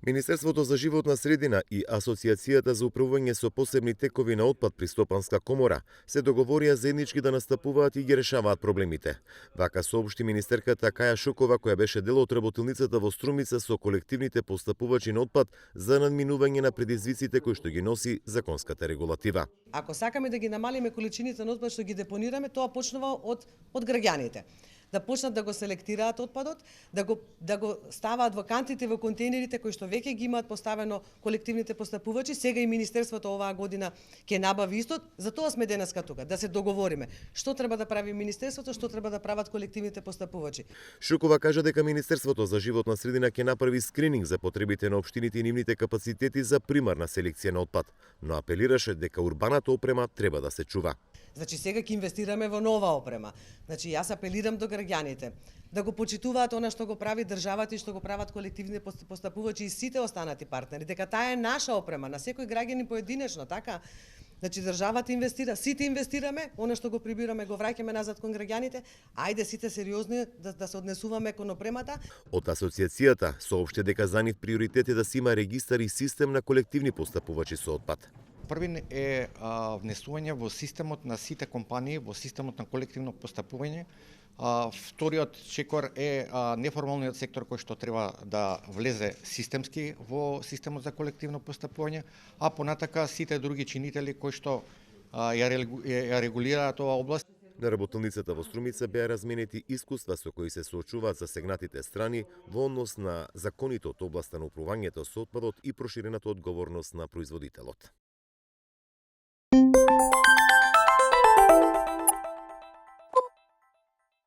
Министерството за животна средина и Асоциацијата за управување со посебни текови на отпад при Стопанска комора се договорија заеднички да настапуваат и ги решаваат проблемите. Вака соопшти министерката Каја Шукова, која беше дел од работилницата во Струмица со колективните постапувачи на отпад за надминување на предизвиците кои што ги носи законската регулатива. Ако сакаме да ги намалиме количините на отпад што ги депонираме, тоа почнува од граѓаните. Да почнат да го селектираат отпадот, да го ставаат во кантите во контейнерите кои што веќе ги имаат поставено колективните постапувачи. Сега и министерството оваа година ќе набави исто. За тоа сме денеска тука, да се договориме што треба да прави министерството, што треба да прават колективните постапувачи. Шукова кажа дека Министерството за животна средина ќе направи скрининг за потребите на општините и нивните капацитети за примарна селекција на отпад, но апелираше дека урбаната опрема треба да се чува. Значи сега ќе инвестираме во нова опрема. Значи јас апелирам до граѓаните да го почитуваат она што го прави државата и што го прават колективни постапувачи и сите останати партнери, дека таа е наша опрема, на секој граѓанин поединечно, така? Значи државата инвестира, сите инвестираме, она што го прибираме го враќаме назад кон граѓаните. Ајде сите сериозни да се однесуваме кон опремата. Од асоциацијата соопшти дека за нив приоритет е да се има регистар и систем на колективни постапувачи со отпад. Првин е внесување во системот на сите компании, во системот на колективно постапување. Вториот чекор е неформалниот сектор кој што треба да влезе системски во системот за колективно постапување, а понатака сите други чинители кои што ја регулираат оваа област. На работилницата во Струмица беа разменети искуства со кои се соочуваат засегнатите страни во однос на законите од областа на управувањето со отпадот и проширената одговорност на производителот.